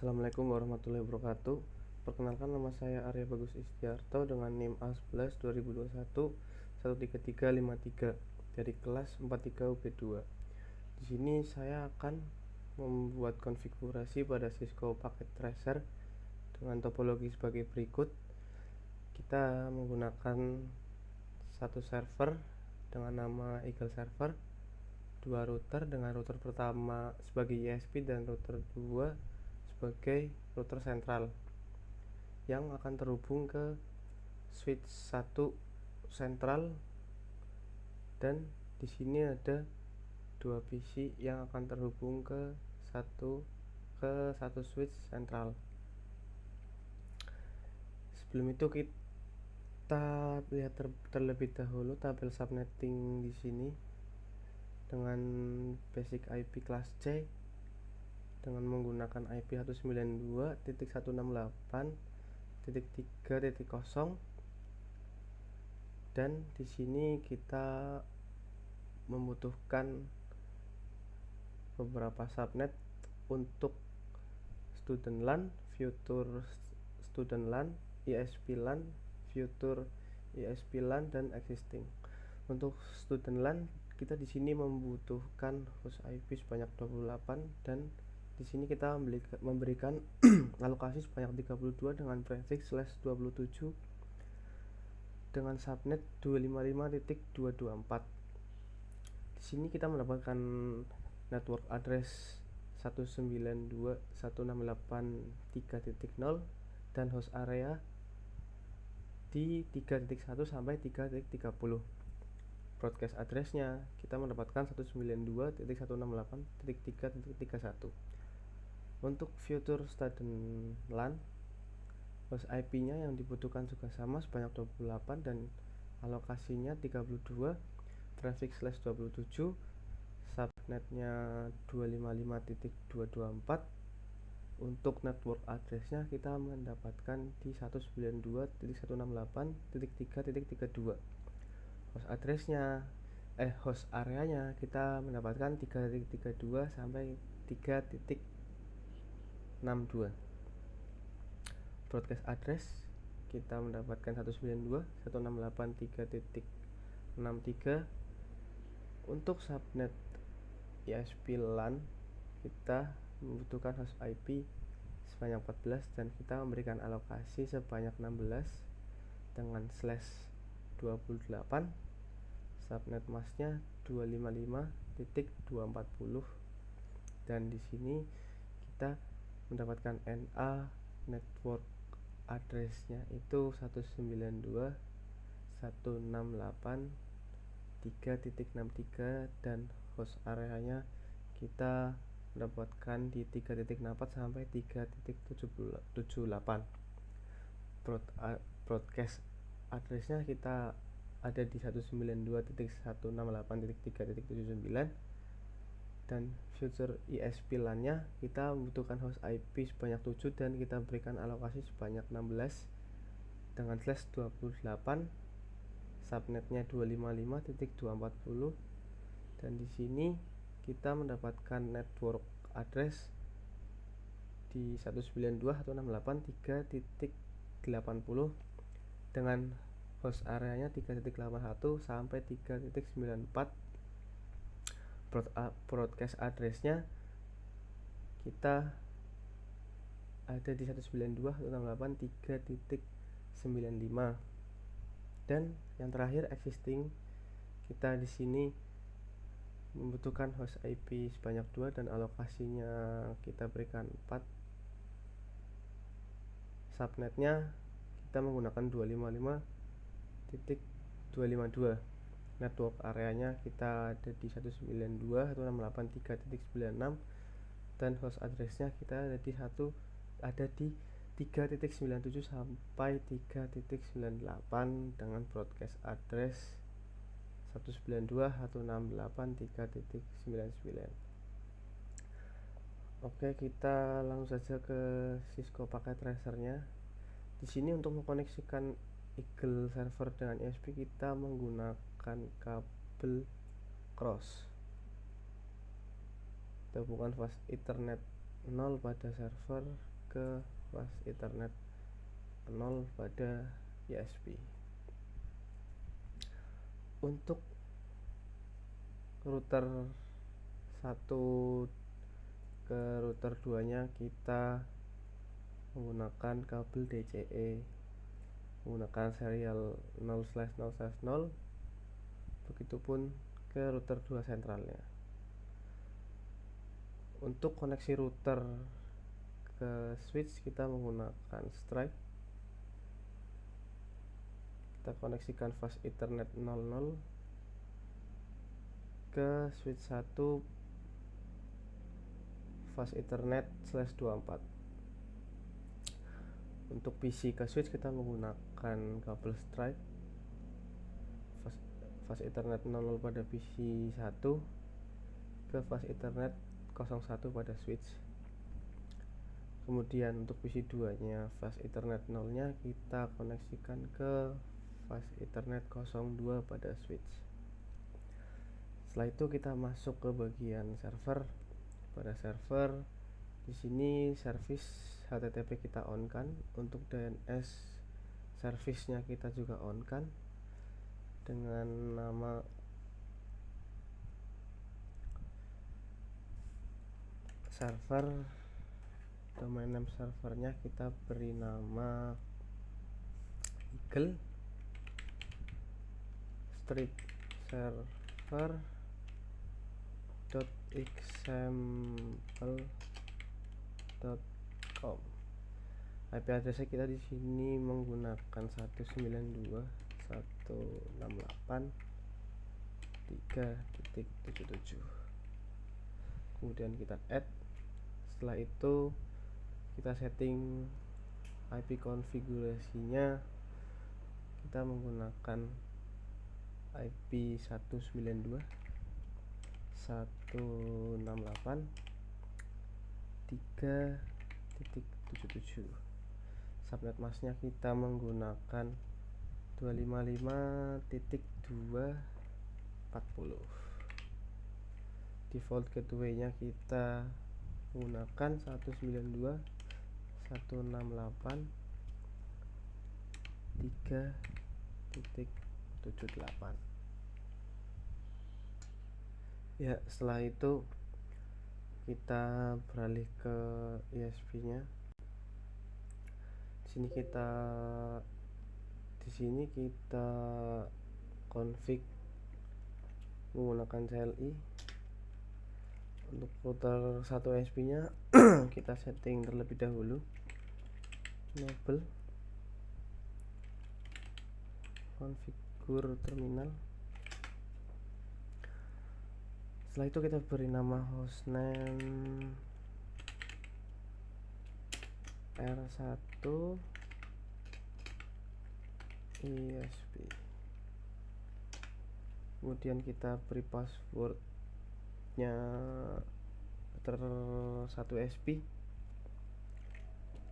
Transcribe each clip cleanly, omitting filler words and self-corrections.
Assalamualaikum warahmatullahi wabarakatuh. Perkenalkan, nama saya Arya Bagus Istiarto dengan NIM A11 2021 13353 dari kelas 43 UB2. Di sini saya akan membuat konfigurasi pada Cisco Packet Tracer dengan topologi sebagai berikut. Kita menggunakan satu server dengan nama Eagle Server, dua router dengan router pertama sebagai ISP dan router 2 sebagai router sentral yang akan terhubung ke switch 1 sentral, dan di sini ada dua PC yang akan terhubung ke satu switch sentral. Sebelum itu kita lihat terlebih dahulu tabel subnetting di sini dengan basic IP kelas C dengan menggunakan IP 192.168.3.0, dan di sini kita membutuhkan beberapa subnet untuk student LAN, future student LAN, ISP LAN, future ISP LAN, dan existing. Untuk student LAN kita di sini membutuhkan host IP sebanyak 28, dan di sini kita memberikan alokasi sebanyak 32 dengan prefix /27 dengan subnet 255.224. Di sini kita mendapatkan network address 192.168.3.0 dan host area di 3.1 sampai 3.30. Broadcast addressnya kita mendapatkan 192.168.3.31. Untuk future student LAN, host IP-nya yang dibutuhkan juga sama sebanyak 28 dan alokasinya 32, prefix /27, subnetnya 255.224. Untuk network addressnya kita mendapatkan di 192.168.3.32. Host areanya kita mendapatkan 3.32 sampai 3.62. Broadcast address kita mendapatkan 192.168.3.63. Untuk subnet ISP LAN kita membutuhkan host IP sebanyak 14 dan kita memberikan alokasi sebanyak 16 dengan /28. Subnet masknya 255.240, dan di sini kita mendapatkan NA network addressnya itu 192.168.3.63 dan host areanya kita mendapatkan di 3.4 sampai 3.78. Broadcast addressnya kita ada di 192.168.3.79, dan future ISP LAN-nya kita membutuhkan host IP sebanyak 7 dan kita berikan alokasi sebanyak 16 dengan /28. Subnetnya 255.240, dan di sini kita mendapatkan network address di 192.168.3.80 dengan host areanya 3.81 sampai 3.94. Broadcast addressnya kita ada di 192.168.3.95, dan yang terakhir existing kita di sini membutuhkan host IP sebanyak 2 dan alokasinya kita berikan 4. Subnetnya kita menggunakan 255.252. Network areanya kita ada di 192.168.3.96 dan host addressnya kita ada di 3.97 sampai 3.98 dengan broadcast address 192.168.3.99. Oke, kita langsung saja ke Cisco Packet Tracer-nya. Di sini untuk mengkoneksikan Eagle Server dengan ISP kita menggunakan kabel cross. Kita hubungkan fast Ethernet 0 pada server ke fast Ethernet 0 pada ISP. Untuk router 1 ke router 2 nya kita menggunakan kabel DCE menggunakan serial 0/0/0. Begitupun ke router 2 sentralnya. Untuk koneksi router ke switch kita menggunakan stripe. Kita koneksikan fast Ethernet 00 ke switch 1 fast Ethernet /24. Untuk PC ke switch kita menggunakan kabel stripe fast Ethernet 00 pada PC 1 ke fast Ethernet 01 pada switch. Kemudian untuk PC 2 nya fast Ethernet 0 nya kita koneksikan ke fast Ethernet 02 pada switch. Setelah itu kita masuk ke bagian server. Pada server di sini service HTTP kita on kan, untuk DNS service-nya kita juga on kan dengan nama server. Domain name servernya kita beri nama Eagle strip server.example.com. IP address kita di sini menggunakan 192.168.3.77. Kemudian kita add. Setelah itu kita setting IP konfigurasinya, kita menggunakan IP 192.168.3.77. Subnet masknya kita menggunakan 255.240. Default gateway nya kita menggunakan 192.168.3.78. Ya, setelah itu kita beralih ke ISP nya. Di sini kita config menggunakan CLI. Untuk router 1 ISP nya kita setting terlebih dahulu enable configure terminal. Setelah itu kita beri nama hostname R1 ISP. Kemudian kita beri passwordnya router 1 ISP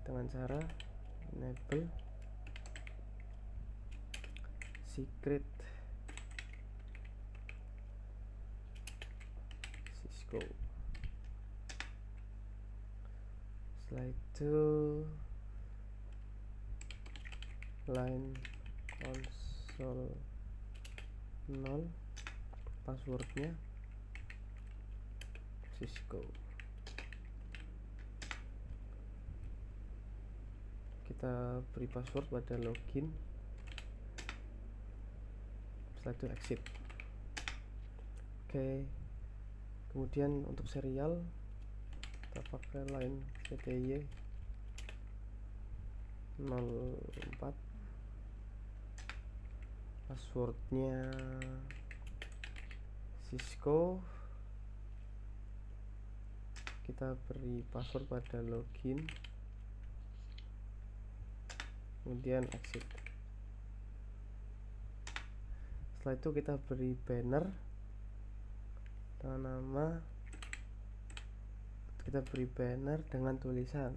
dengan cara enable secret Cisco. Setelah itu line console 0, passwordnya Cisco. Kita beri password pada login. Setelah itu exit. Oke. Kemudian untuk serial kita pakai line CTY 04, passwordnya Cisco. Kita beri password pada login, kemudian exit. Setelah itu kita beri banner dengan nama, kita beri banner dengan tulisan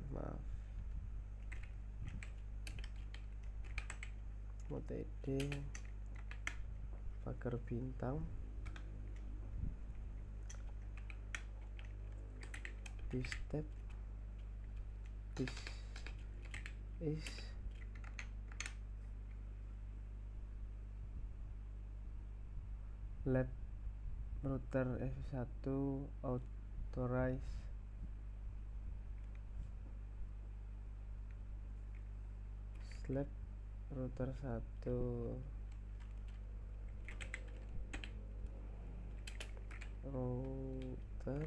OTD pagar bintang di step is lab router F1 authorize lab router 1 router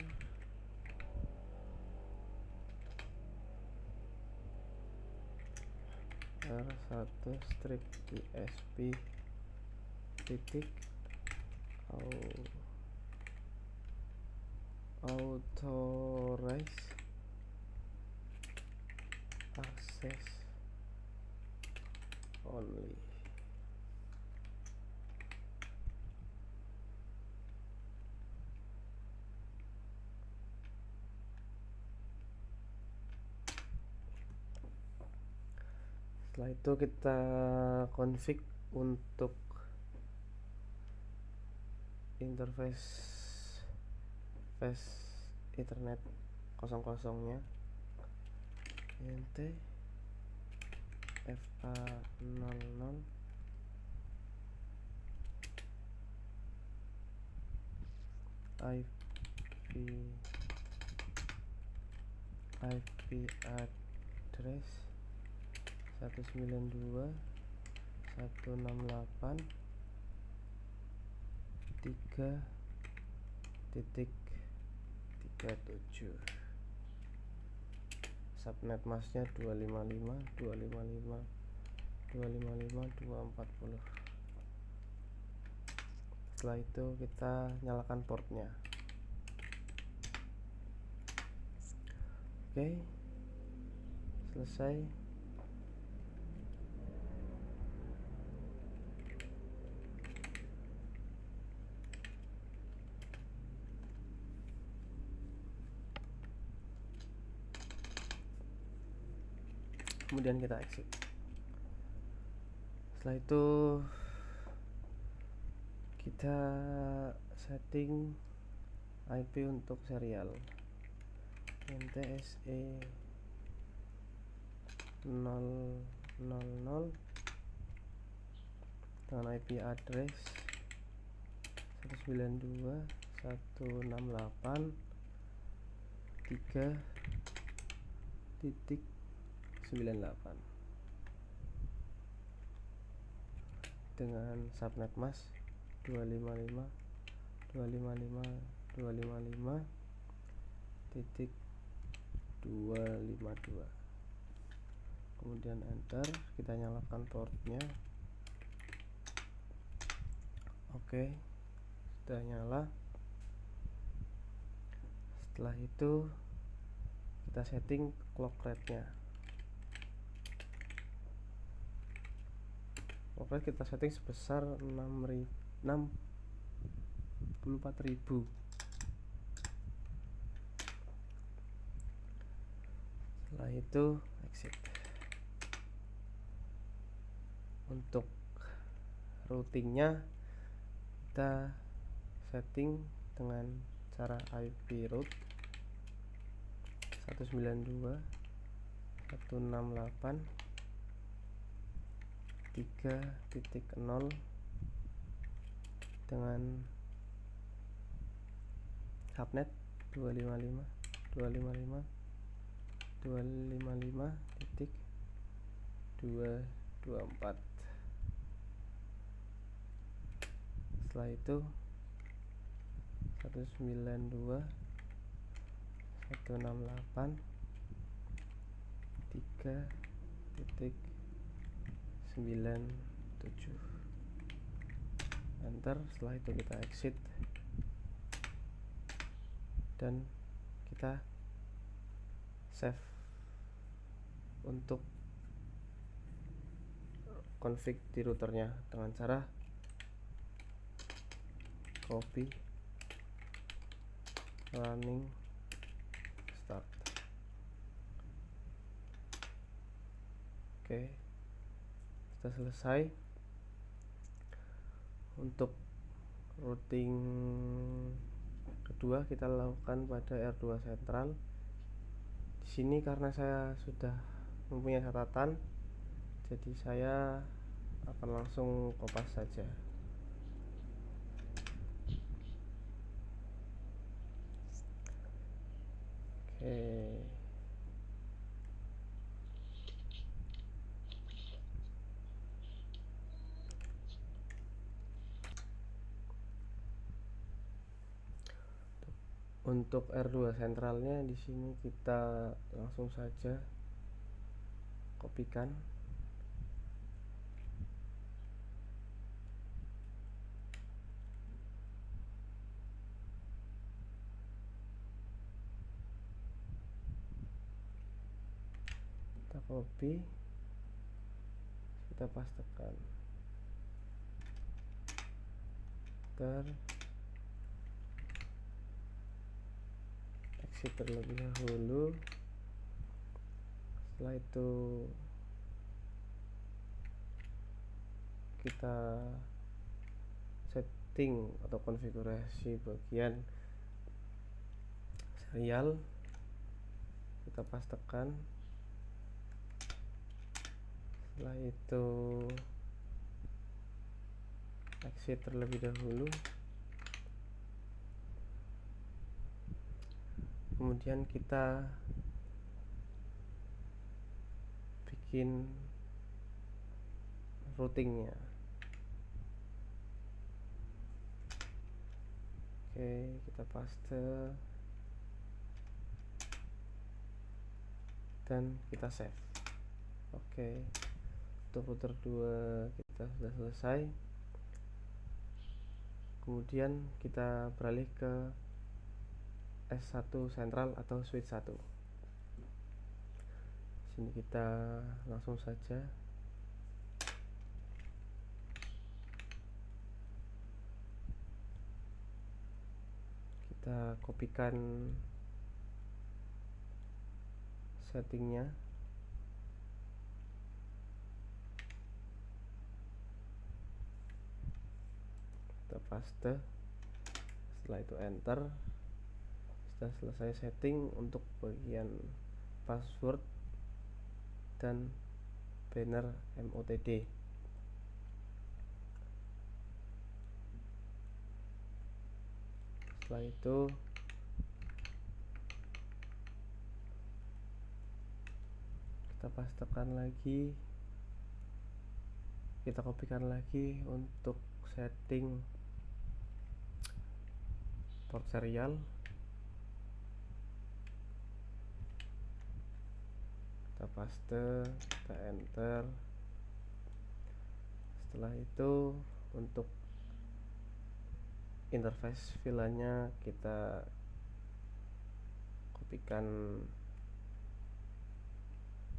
R1 strip ISP titik authorize access only. Setelah itu kita config untuk interface Ethernet 00-nya int FA00 IP address 192.168.3.37. Subnet masknya 255.255.255.240. Setelah itu kita nyalakan portnya. Oke, selesai. Kemudian kita exit. Setelah itu kita setting IP untuk serial NTSE 000 dengan IP address 192.168.3.98 dengan subnet mask 255.255.252. Kemudian enter, kita nyalakan portnya. Oke, sudah nyala. Setelah itu kita setting clock rate-nya. Clock rate kita setting sebesar 64.000. Setelah itu exit. Untuk routingnya kita setting dengan cara IP route 192.168.3.0 dengan subnet 255.254. Setelah itu 192.168.3.97. Enter. Setelah itu kita exit dan kita save untuk config di routernya dengan cara copy running start. Oke, sudah selesai. Untuk routing kedua kita lakukan pada R2 sentral. Di sini karena saya sudah mempunyai catatan, jadi saya akan langsung kopas saja. Oke. Untuk R2 sentralnya di sini kita langsung saja kopikan. Kita copy, kita pastekan. Exit terlebih dahulu. Setelah itu kita setting atau konfigurasi bagian serial, kita pastekan. Setelah itu exit terlebih dahulu, kemudian kita bikin routingnya. Oke, kita paste dan kita save. Oke, untuk router 2 kita sudah selesai. Kemudian kita beralih ke S1 sentral atau switch 1. Sini kita langsung saja kita kopikan settingnya, kita paste. Setelah itu enter. Sudah selesai setting untuk bagian password dan banner MOTD. Setelah itu kita pastekan lagi, kita kopikan lagi untuk setting port serial. Kita paste, kita enter. Setelah itu untuk interface VLAN-nya kita kopikan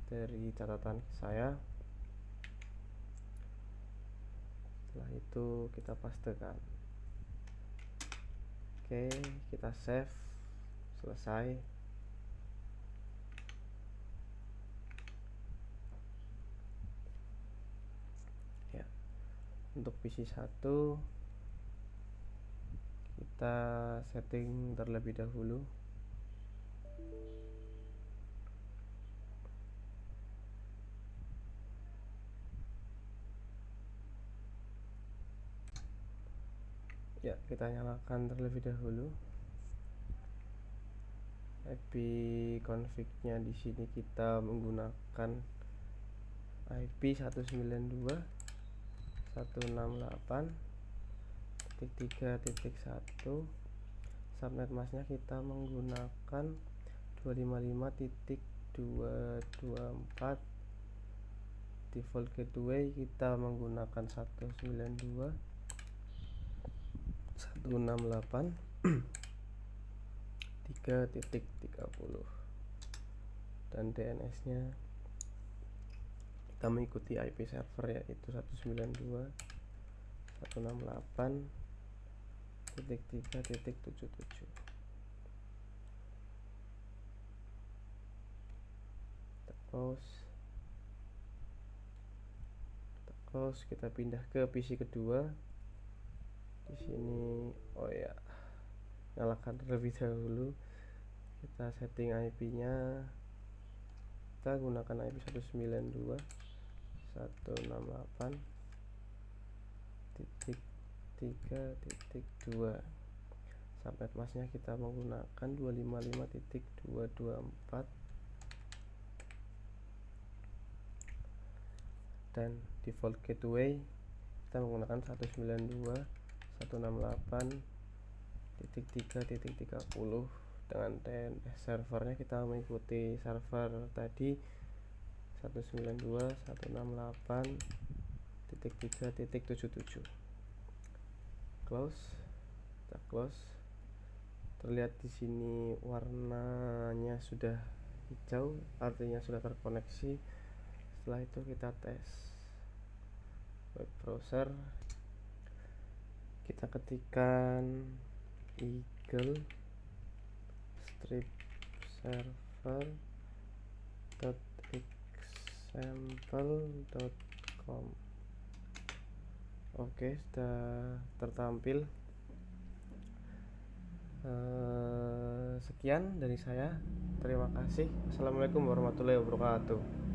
dari catatan saya. Setelah itu kita pastekan. Oke, kita save. Selesai. Ya, untuk PC 1 kita setting terlebih dahulu. Ya, kita nyalakan terlebih dahulu. IP config-nya di sini kita menggunakan IP 192.168.3.1. Subnet masknya kita menggunakan 255.224. Default gateway kita menggunakan 192.168.3.30 dan DNS nya kita mengikuti IP server yaitu 192.168.3.77. Close, kita pindah ke PC kedua. Di sini nyalakan terlebih dahulu, kita setting IP-nya, kita kita gunakan IP 192.168.3.2. Subnet masknya kita menggunakan 255.224 dan default gateway kita menggunakan 192.168.3.30 dengan DNS servernya kita mengikuti server tadi 192.168.3.77. Kita close. Terlihat di sini warnanya sudah hijau, artinya sudah terkoneksi. Setelah itu kita tes web browser, kita ketikkan eagle strip server.example.com. Oke, sudah tertampil. Sekian dari saya. Terima kasih. Assalamualaikum warahmatullahi wabarakatuh.